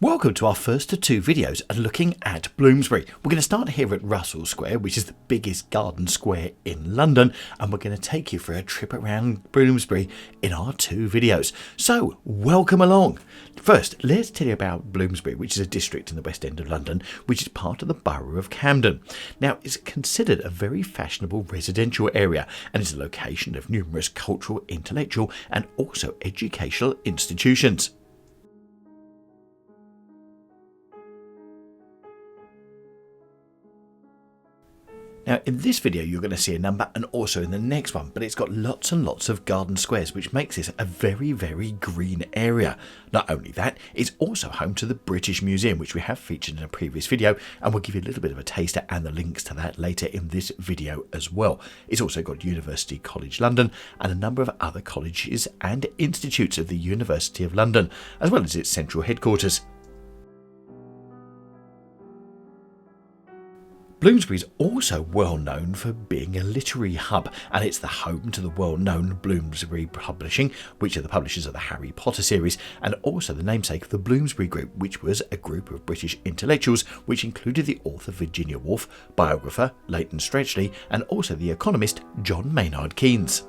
Welcome to our first of two videos looking at Bloomsbury. We're going to start here at Russell Square, which is the biggest garden square in London, and we're going to take you for a trip around Bloomsbury in our two videos. So, welcome along. First, let's tell you about Bloomsbury, which is a district in the West End of London, which is part of the borough of Camden. Now, it's considered a very fashionable residential area, and is a location of numerous cultural, intellectual, and also educational institutions. Now, in this video, you're going to see a number and also in the next one, but it's got lots and lots of garden squares, which makes this a very, very green area. Not only that, it's also home to the British Museum, which we have featured in a previous video, and we'll give you a little bit of a taster and the links to that later in this video as well. It's also got University College London and a number of other colleges and institutes of the University of London, as well as its central headquarters. Bloomsbury is also well known for being a literary hub, and it's the home to the well-known Bloomsbury Publishing, which are the publishers of the Harry Potter series, and also the namesake of the Bloomsbury Group, which was a group of British intellectuals which included the author Virginia Woolf, biographer Leighton Stretchley, and also the economist John Maynard Keynes.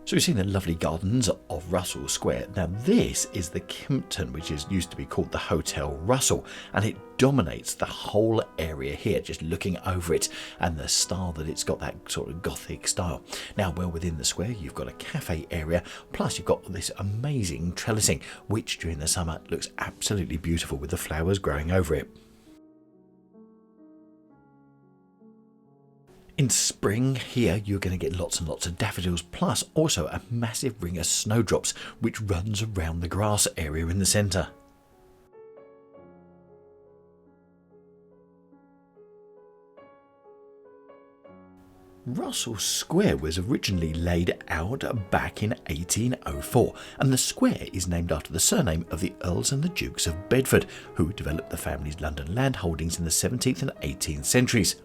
So we've seen the lovely gardens of Russell Square. Now this is the Kimpton, which used to be called the Hotel Russell, and it dominates the whole area here, just looking over it, and the style that it's got, that sort of Gothic style. Now well within the square you've got a cafe area, plus you've got this amazing trellising, which during the summer looks absolutely beautiful with the flowers growing over it. In spring here you're going to get lots and lots of daffodils, plus also a massive ring of snowdrops which runs around the grass area in the centre. Russell Square was originally laid out back in 1804, and the square is named after the surname of the Earls and the Dukes of Bedford, who developed the family's London land holdings in the 17th and 18th centuries.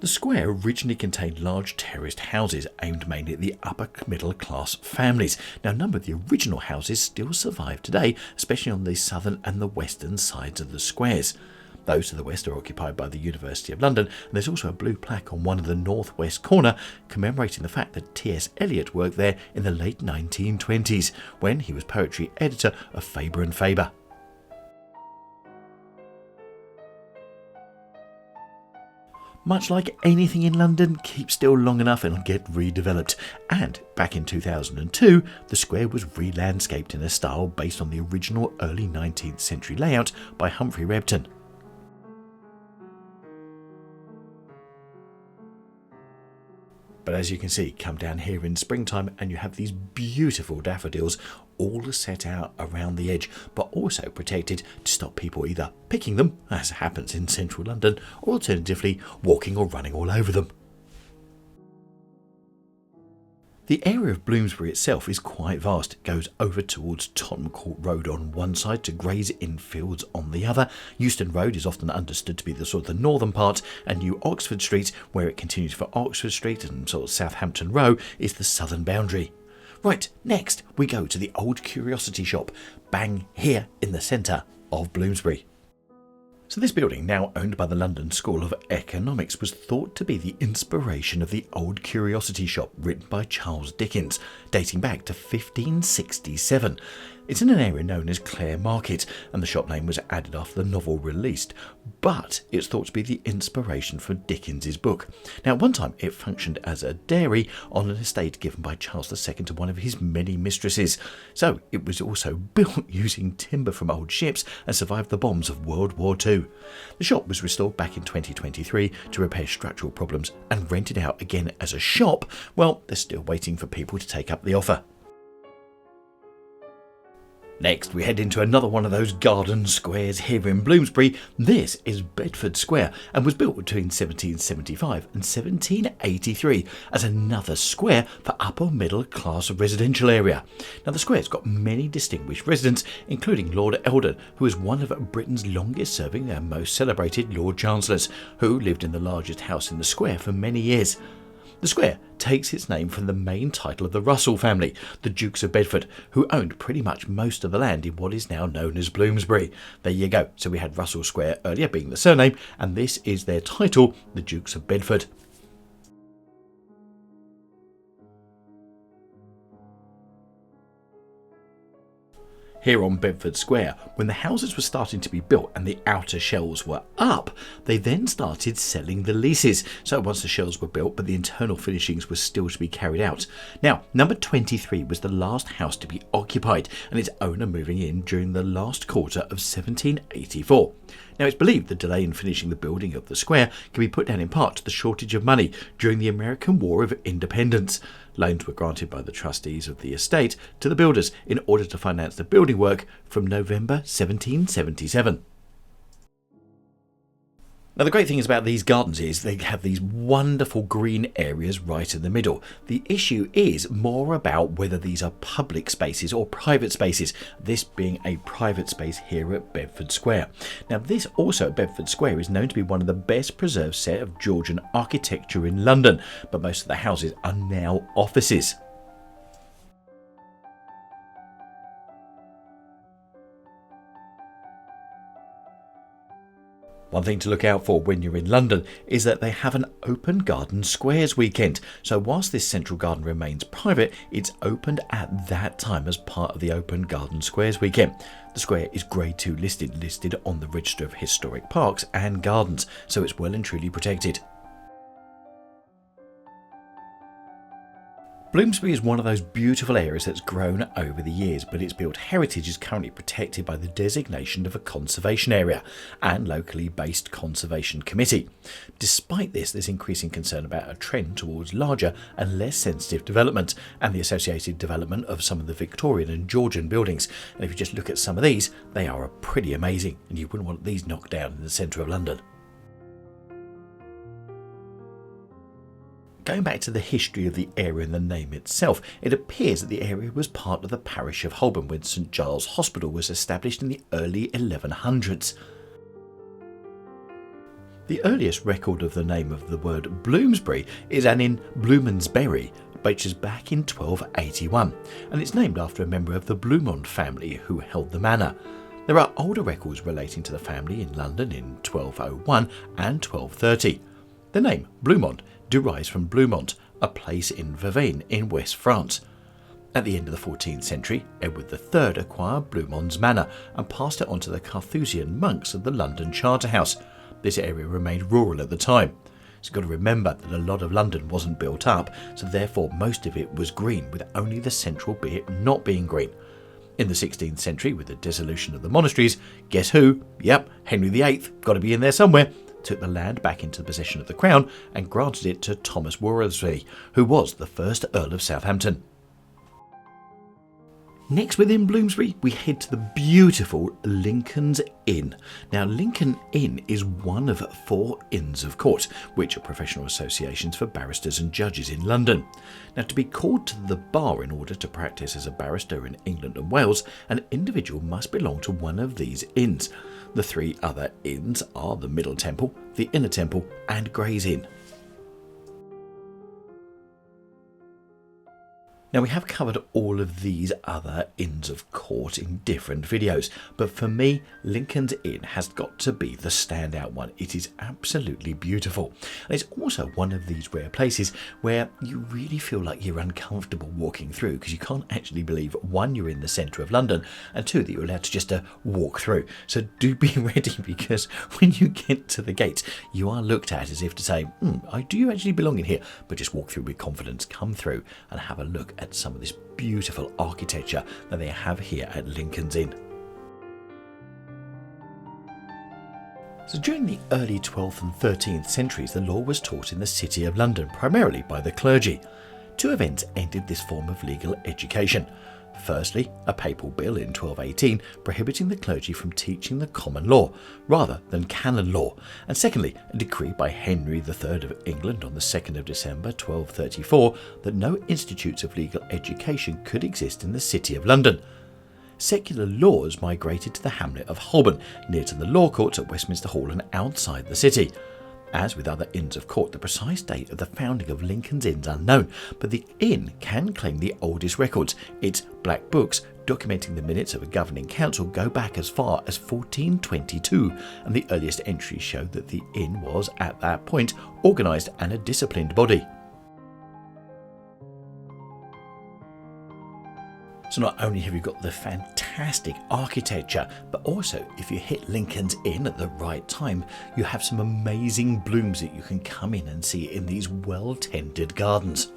The square originally contained large terraced houses aimed mainly at the upper middle class families. Now a number of the original houses still survive today, especially on the southern and the western sides of the squares. Those to the west are occupied by the University of London, and there's also a blue plaque on one of the northwest corner commemorating the fact that T.S. Eliot worked there in the late 1920s when he was poetry editor of Faber and Faber. Much like anything in London, keep still long enough and it'll get redeveloped. And back in 2002, the square was re-landscaped in a style based on the original early 19th century layout by Humphrey Repton. But as you can see, come down here in springtime and you have these beautiful daffodils all set out around the edge, but also protected to stop people either picking them, as happens in central London, or alternatively walking or running all over them. The area of Bloomsbury itself is quite vast. It goes over towards Tottenham Court Road on one side to Gray's Inn Fields on the other. Euston Road is often understood to be the sort of the northern part, and New Oxford Street, where it continues for Oxford Street and sort of Southampton Row, is the southern boundary. Right, next we go to the old Curiosity shop, bang here in the centre of Bloomsbury. So this building, now owned by the London School of Economics, was thought to be the inspiration of the old Curiosity shop written by Charles Dickens, dating back to 1567. It's in an area known as Clare Market, and the shop name was added after the novel released, but it's thought to be the inspiration for Dickens's book. Now, at one time it functioned as a dairy on an estate given by Charles II to one of his many mistresses, so it was also built using timber from old ships and survived the bombs of World War II. The shop was restored back in 2023 to repair structural problems and rented out again as a shop. Well, they're still waiting for people to take up the offer. Next, we head into another one of those garden squares here in Bloomsbury. This is Bedford Square and was built between 1775 and 1783 as another square for upper middle class residential area. Now, the square's got many distinguished residents, including Lord Eldon, who is one of Britain's longest serving and most celebrated Lord Chancellors, who lived in the largest house in the square for many years. The square takes its name from the main title of the Russell family, the Dukes of Bedford, who owned pretty much most of the land in what is now known as Bloomsbury. There you go. So we had Russell Square earlier being the surname, and this is their title, the Dukes of Bedford. Here on Bedford Square, when the houses were starting to be built and the outer shells were up, they then started selling the leases. So once the shells were built, but the internal finishings were still to be carried out. Now, number 23 was the last house to be occupied, and its owner moving in during the last quarter of 1784. Now, it's believed the delay in finishing the building of the square can be put down in part to the shortage of money during the American War of Independence. Loans were granted by the trustees of the estate to the builders in order to finance the building work from November 1777. Now, the great thing is about these gardens is they have these wonderful green areas right in the middle. The issue is more about whether these are public spaces or private spaces, this being a private space here at Bedford Square. Now, this also at Bedford Square is known to be one of the best preserved set of Georgian architecture in London, but most of the houses are now offices. One thing to look out for when you're in London is that they have an open garden squares weekend. So whilst this central garden remains private, it's opened at that time as part of the open garden squares weekend. The square is Grade 2 listed on the Register of Historic Parks and Gardens, so it's well and truly protected. Bloomsbury is one of those beautiful areas that's grown over the years, but its built heritage is currently protected by the designation of a conservation area and locally based conservation committee. Despite this, there's increasing concern about a trend towards larger and less sensitive development and the associated development of some of the Victorian and Georgian buildings. And if you just look at some of these, they are pretty amazing, and you wouldn't want these knocked down in the centre of London. Going back to the history of the area and the name itself, it appears that the area was part of the parish of Holborn when St Giles Hospital was established in the early 1100s. The earliest record of the name of the word Bloomsbury is an in Bloomsbury, which is back in 1281, and it's named after a member of the Bloomond family who held the manor. There are older records relating to the family in London in 1201 and 1230. The name Bloomond derives from Bloumont, a place in Vervins in West France. At the end of the 14th century, Edward III acquired Bloumond's manor and passed it on to the Carthusian monks of the London Charterhouse. This area remained rural at the time. So you've got to remember that a lot of London wasn't built up, so therefore most of it was green, with only the central bit not being green. In the 16th century, with the dissolution of the monasteries, guess who? Yep, Henry VIII, got to be in there somewhere, took the land back into the possession of the Crown and granted it to Thomas Worsley, who was the first Earl of Southampton. Next within Bloomsbury, we head to the beautiful Lincoln's Inn. Now, Lincoln Inn is one of 4 Inns of Court, which are professional associations for barristers and judges in London. Now, to be called to the bar in order to practice as a barrister in England and Wales, an individual must belong to one of these inns. The 3 other inns are the Middle Temple, the Inner Temple, and Gray's Inn. Now, we have covered all of these other Inns of Court in different videos, but for me, Lincoln's Inn has got to be the standout one. It is absolutely beautiful. And it's also one of these rare places where you really feel like you're uncomfortable walking through, because you can't actually believe, 1, you're in the centre of London, and 2, that you're allowed to just walk through. So do be ready, because when you get to the gates, you are looked at as if to say, do you actually belong in here? But just walk through with confidence, come through and have a look at some of this beautiful architecture that they have here at Lincoln's Inn. So during the early 12th and 13th centuries, the law was taught in the City of London, primarily by the clergy. 2 events ended this form of legal education. Firstly, a papal bill in 1218 prohibiting the clergy from teaching the common law rather than canon law, and secondly, a decree by Henry III of England on the 2nd of December 1234 that no institutes of legal education could exist in the City of London. Secular laws migrated to the hamlet of Holborn, near to the law courts at Westminster Hall and outside the city. As with other Inns of Court, the precise date of the founding of Lincoln's Inn is unknown, but the inn can claim the oldest records. Its black books documenting the minutes of a governing council go back as far as 1422, and the earliest entries show that the inn was, at that point, organised and a disciplined body. So not only have you got the fantastic architecture, but also if you hit Lincoln's Inn at the right time, you have some amazing blooms that you can come in and see in these well-tended gardens.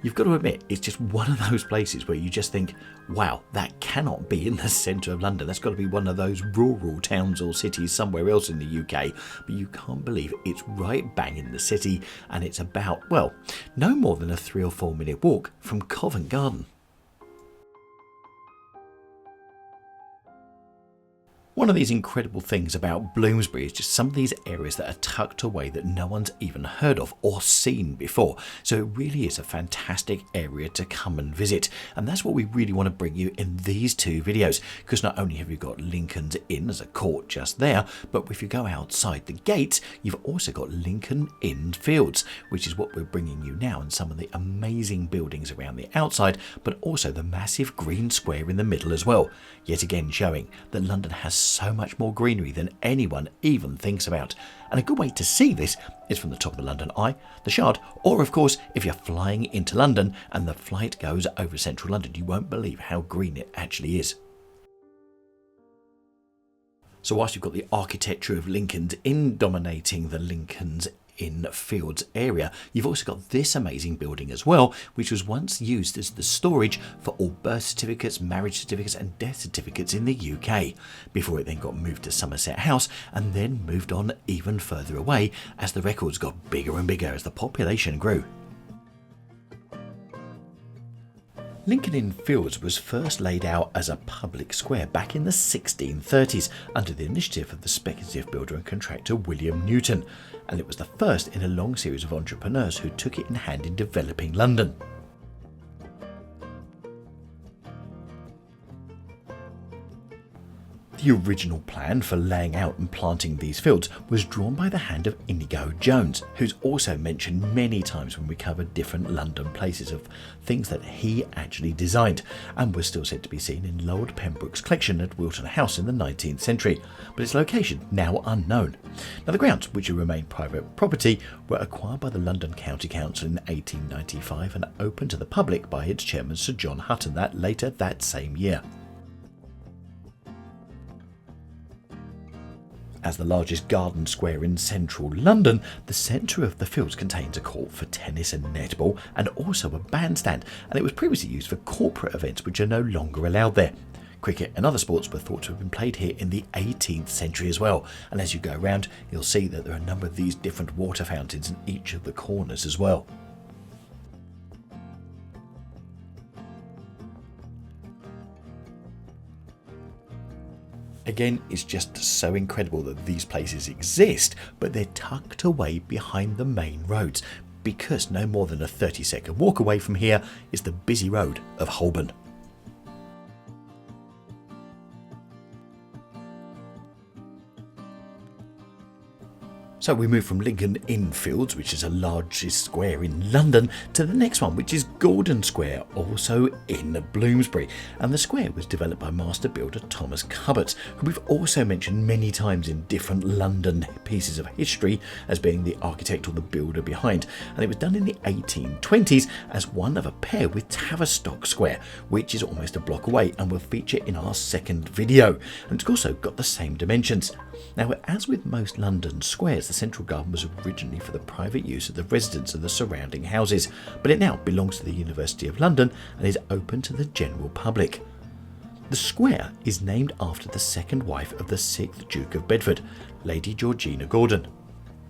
You've got to admit, it's just one of those places where you just think, wow, that cannot be in the centre of London. That's got to be one of those rural towns or cities somewhere else in the UK. But you can't believe it's right bang in the city, and it's about, well, no more than a 3 or 4 minute walk from Covent Garden. One of these incredible things about Bloomsbury is just some of these areas that are tucked away that no one's even heard of or seen before. So it really is a fantastic area to come and visit. And that's what we really want to bring you in these two videos. Because not only have you got Lincoln's Inn as a court just there, but if you go outside the gates, you've also got Lincoln Inn Fields, which is what we're bringing you now, and some of the amazing buildings around the outside, but also the massive green square in the middle as well. Yet again showing that London has so much more greenery than anyone even thinks about. And a good way to see this is from the top of the London Eye, the Shard, or of course if you're flying into London and the flight goes over central London, you won't believe how green it actually is. So whilst you've got the architecture of Lincoln's Inn dominating the Lincoln's Inn Fields area, you've also got this amazing building as well, which was once used as the storage for all birth certificates, marriage certificates and death certificates in the UK, before it then got moved to Somerset House and then moved on even further away as the records got bigger and bigger as the population grew. Lincoln Inn Fields was first laid out as a public square back in the 1630s under the initiative of the speculative builder and contractor William Newton, and it was the first in a long series of entrepreneurs who took it in hand in developing London. The original plan for laying out and planting these fields was drawn by the hand of Inigo Jones, who's also mentioned many times when we cover different London places of things that he actually designed, and was still said to be seen in Lord Pembroke's collection at Wilton House in the 19th century, but its location now unknown. Now the grounds, which have remained private property, were acquired by the London County Council in 1895 and opened to the public by its chairman Sir John Hutton later that same year. As the largest garden square in central London, the centre of the fields contains a court for tennis and netball and also a bandstand, and it was previously used for corporate events which are no longer allowed there. Cricket and other sports were thought to have been played here in the 18th century as well, and as you go around you'll see that there are a number of these different water fountains in each of the corners as well. Again, it's just so incredible that these places exist, but they're tucked away behind the main roads, because no more than a 30-second walk away from here is the busy road of Holborn. So we move from Lincoln Inn Fields, which is the largest square in London, to the next one, which is Gordon Square, also in Bloomsbury. And the square was developed by master builder Thomas Cubbott, who we've also mentioned many times in different London pieces of history as being the architect or the builder behind. And it was done in the 1820s as one of a pair with Tavistock Square, which is almost a block away and will feature in our second video. And it's also got the same dimensions. Now, as with most London squares, the central garden was originally for the private use of the residents of the surrounding houses, but it now belongs to the University of London and is open to the general public. The square is named after the second wife of the 6th Duke of Bedford, Lady Georgina Gordon.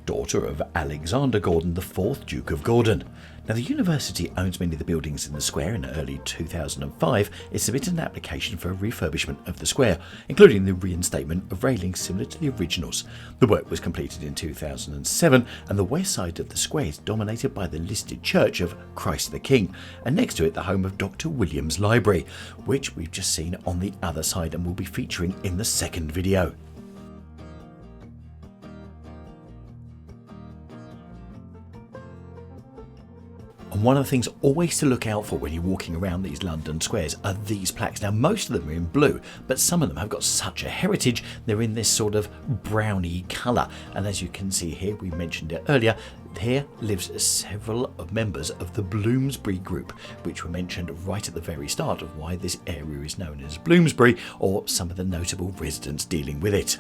daughter of Alexander Gordon, the 4th Duke of Gordon. Now, the university owns many of the buildings in the square. In early 2005, it submitted an application for a refurbishment of the square, including the reinstatement of railings similar to the originals. The work was completed in 2007, and the west side of the square is dominated by the listed church of Christ the King, and next to it the home of Dr. Williams Library, which we've just seen on the other side and will be featuring in the second video. And one of the things always to look out for when you're walking around these London squares are these plaques. Now, most of them are in blue, but some of them have got such a heritage. They're in this sort of browny colour. And as you can see here, we mentioned it earlier, here lives several members of the Bloomsbury group, which were mentioned right at the very start of why this area is known as Bloomsbury, or some of the notable residents dealing with it.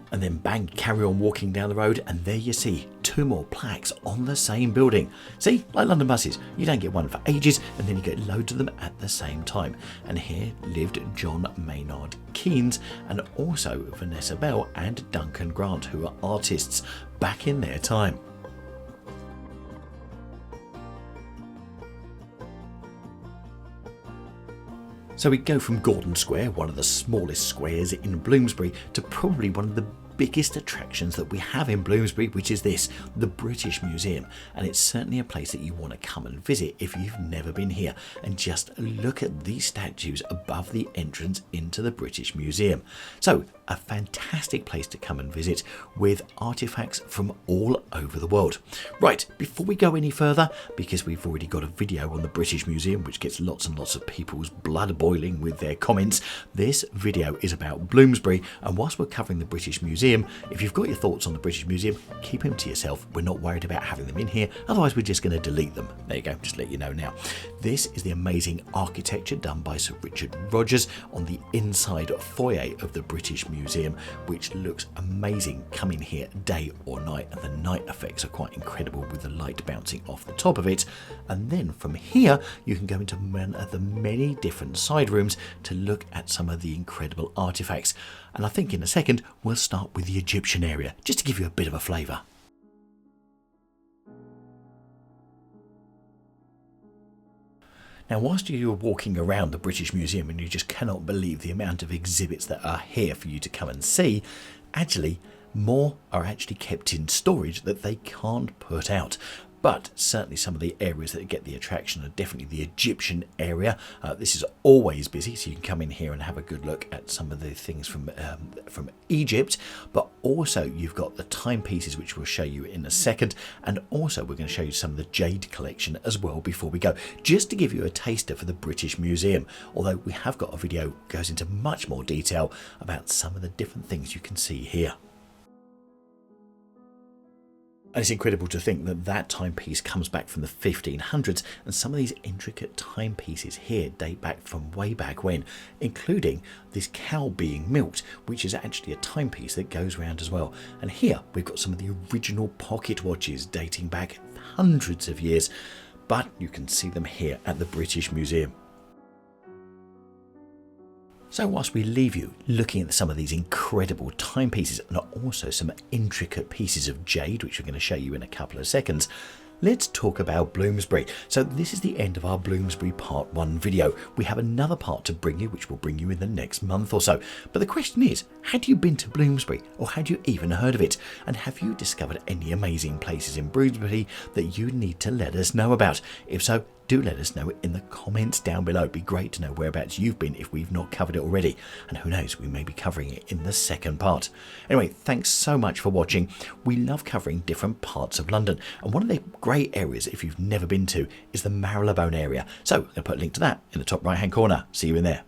And then bang, carry on walking down the road, and there you see 2 more plaques on the same building. See, like London buses, you don't get one for ages and then you get loads of them at the same time. And here lived John Maynard Keynes, and also Vanessa Bell and Duncan Grant, who are artists back in their time. So we go from Gordon Square, one of the smallest squares in Bloomsbury, to probably one of the biggest attractions that we have in Bloomsbury, which is this, the British Museum. And it's certainly a place that you want to come and visit if you've never been here, and just look at these statues above the entrance into the British Museum. So a fantastic place to come and visit with artifacts from all over the world. Right, before we go any further, because we've already got a video on the British Museum which gets lots and lots of people's blood boiling with their comments, this video is about Bloomsbury. And whilst we're covering the British Museum, if you've got your thoughts on the British Museum, keep them to yourself. We're not worried about having them in here, otherwise we're just going to delete them. There you go, just let you know now. This is the amazing architecture done by Sir Richard Rogers on the inside foyer of the British Museum, which looks amazing coming here day or night, and the night effects are quite incredible with the light bouncing off the top of it. And then from here you can go into one of the many different side rooms to look at some of the incredible artifacts. And I think in a second we'll start with the Egyptian area, just to give you a bit of a flavour. Now, whilst you're walking around the British Museum and you just cannot believe the amount of exhibits that are here for you to come and see, actually more are actually kept in storage that they can't put out. But certainly some of the areas that get the attraction are definitely the Egyptian area. This is always busy, so you can come in here and have a good look at some of the things from Egypt. But also you've got the timepieces, which we'll show you in a second. And also we're going to show you some of the jade collection as well before we go, just to give you a taster for the British Museum. Although we have got a video that goes into much more detail about some of the different things you can see here. And it's incredible to think that that timepiece comes back from the 1500s, and some of these intricate timepieces here date back from way back when, including this cow being milked, which is actually a timepiece that goes round as well. And here we've got some of the original pocket watches dating back hundreds of years, but you can see them here at the British Museum. So whilst we leave you looking at some of these incredible timepieces and also some intricate pieces of jade, which we're going to show you in a couple of seconds, let's talk about Bloomsbury. So this is the end of our Bloomsbury Part 1 video. We have another part to bring you, which we'll bring you in the next month or so. But the question is, had you been to Bloomsbury, or had you even heard of it? And have you discovered any amazing places in Bloomsbury that you need to let us know about? If so, do let us know in the comments down below. It'd be great to know whereabouts you've been if we've not covered it already. And who knows, we may be covering it in the second part. Anyway, thanks so much for watching. We love covering different parts of London. And one of the great areas, if you've never been to, is the Marylebone area. So I'm going to put a link to that in the top right hand corner. See you in there.